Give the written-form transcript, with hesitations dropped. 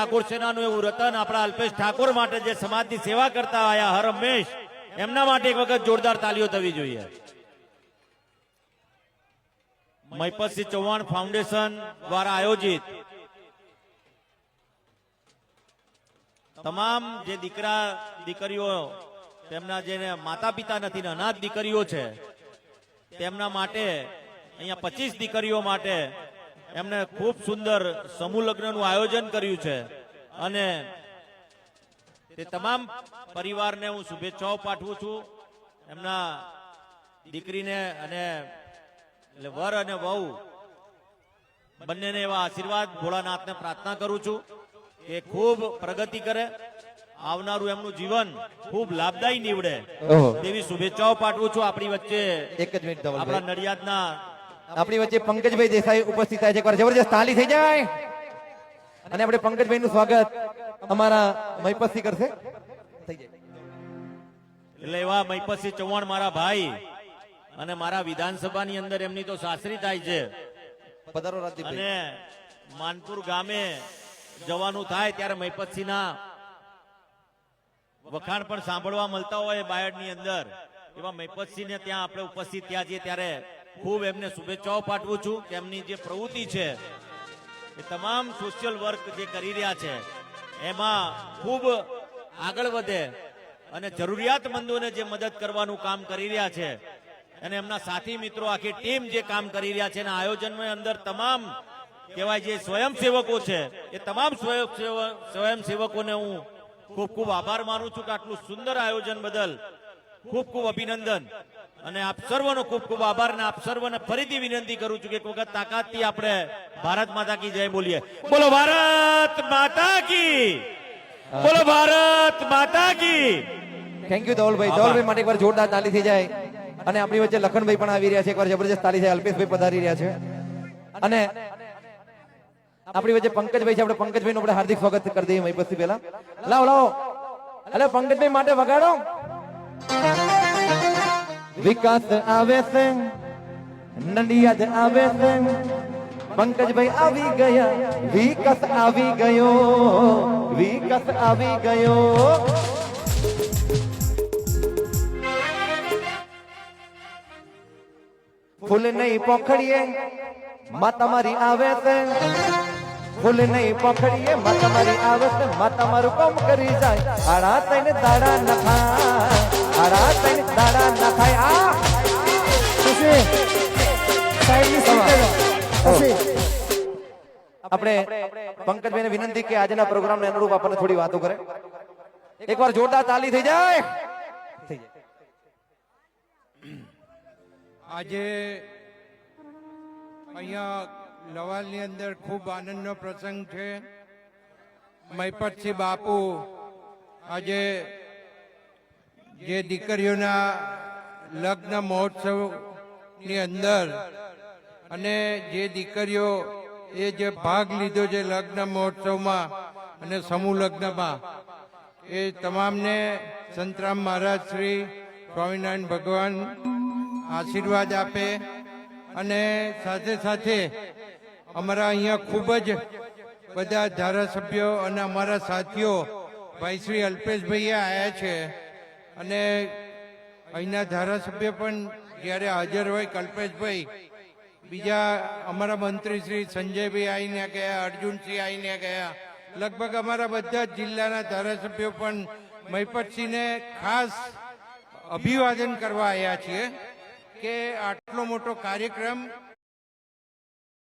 ઠાકોર સેનાનું એવું રતન આપણા અલ્પેશ ઠાકોર માટે જે સમાજની સેવા કરતા આયા હર હંમેશ, એમના માટે એક વખત જોરદાર તાલીઓ થવી જોઈએ. મહિપતસિંહ ચૌહાણ ફાઉન્ડેશન દ્વારા આયોજિત તમામ જે દીકરા દીકરીઓ, તેમના જેને માતા પિતા નથી ને અનાથ દીકરીઓ છે, તેમના માટે અહીંયા 25 દીકરીઓ માટે એમને ખૂબ સુંદર સમૂહ લગ્નનું આયોજન કર્યું છે. અને તે તમામ પરિવારને હું શુભેચ્છાઓ પાઠવું છું. એમના દીકરીને અને વર અને વહુ બંનેને એવા આશીર્વાદ ભોળાનાથને પ્રાર્થના કરું છું કે ખૂબ પ્રગતિ કરે, આવનારું એમનું જીવન ખૂબ લાભદાયી નીવડે તેવી શુભેચ્છાઓ પાઠવું છું. આપણી વચ્ચે એક જ મિનિટ આપણા નડિયાદના આપણી વચ્ચે પંકજભાઈ દેસાઈ ઉપસ્થિત થાય છે. એકવાર જબરજસ્ત તાળી થઈ જાય અને આપણે પંકજભાઈ નું સ્વાગત અમારા મહિપતસિંહ કરશે. થઈ જાય એટલે એવા મહિપતસિંહ ચૌહાણ મારા ભાઈ અને મારા વિધાનસભાની અંદર એમની તો સાસરી થાય છે. પધારો રાજદીપભાઈ. અને માનપુર ગામે જવાનું થાય ત્યારે મહિપતસિંહના વખાણ પણ સાંભળવા મળતા હોય બાયડની અંદર. એવા મહિપતસિંહને ત્યાં આપણે ઉપસ્થિત થયા છીએ ત્યારે ખૂબ એમને શુભેચ્છાઓ પાઠવું છું કે એમની જે પ્રવૃત્તિ છે એ તમામ સોશિયલ વર્ક જે કરી રહ્યા છે એમાં ખૂબ આગળ વધે અને જરૂરિયાતમંદોને જે મદદ કરવાનું કામ કરી રહ્યા છે અને એમના સાથી મિત્રો આખી ટીમ જે કામ કરી રહ્યા છે અને આયોજનની અંદર તમામ કહેવાય જે સ્વયંસેવકો છે એ તમામ સ્વયંસેવકોને હું ખૂબ ખૂબ આભાર માનું છું કે આટલું સુંદર આયોજન બદલ ખૂબ ખૂબ અભિનંદન. અને આપ સર્વનો ખૂબ ખૂબ આભાર. અને આપ સર્વને ફરીથી વિનંતી કરું છું કે એક વખત તાકાતથી આપણે ભારત માતા કી જય બોલીએ. બોલો ભારત માતા કી, બોલો ભારત માતા કી. Thank you Dhavalbhai. ધવલભાઈ માટે એકવાર જોરદાર તાળી થઈ જાય. અને આપણી વચ્ચે લખનભાઈ પણ આવી રહ્યા છે. એકવાર જબરજસ્ત તાળી થાય. અલ્પેશભાઈ પધારી રહ્યા છે અને આપણી વચ્ચે પંકજભાઈ છે. આપણે પંકજભાઈ નું આપણે હાર્દિક સ્વાગત કરી દઈએ મહિપતસિંહ પહેલા. લાવો લાવો, અરે પંકજભાઈ માટે વગાડો. વિકાસ આવે છે, નડિયાદ આવે છે, પંકજભાઈ આવી ગયા, વિકાસ આવી ગયો, વિકાસ આવી ગયો. ફૂલ નહીં પોખડીએ માતા મારી આવે છે, ફૂલ નહીં પોખડીએ માતા મારી આવે છે, માતા મારું કામ કરી જાય. આડા તઈને દાડા ન ખાય, આડા તઈને દાડા ન ખાય. આ આપણે પંકજભાઈને વિનંતી કે આજના પ્રોગ્રામને અનુરૂપ આપણને થોડી વાતો કરે. એકવાર જોરદાર તાળી થઈ જાય. આજે અહીંયા લવાલની અંદર ખૂબ આનંદનો પ્રસંગ છે. મહિપતસિંહ બાપુ આજે જે દીકરીઓના લગ્ન મહોત્સવની અંદર અને જે દીકરીઓ એ જે ભાગ લીધો છે લગ્ન મહોત્સવમાં અને સમૂહ લગ્નમાં, એ તમામને સંતરામ મહારાજ શ્રી સ્વામિનારાયણ ભગવાન આશીર્વાદ આપે. અને સાથે સાથે અમારા અહીંયા ખૂબ જ બધા ધારાસભ્યો અને અમારા સાથીઓ ભાઈ શ્રી અલ્પેશભાઈ આવ્યા છે. અને અહીંના ધારાસભ્ય પણ જ્યારે હાજર હોય કલ્પેશભાઈ, બીજા અમારા મંત્રી શ્રી સંજયભાઈ આવીને ગયા, અર્જુનસિંહ આવીને ગયા, લગભગ અમારા બધા જ જિલ્લાના ધારાસભ્યો પણ મહિપતસિંહને ખાસ અભિવાદન કરવા આવ્યા છીએ કે આટલો મોટો કાર્યક્રમ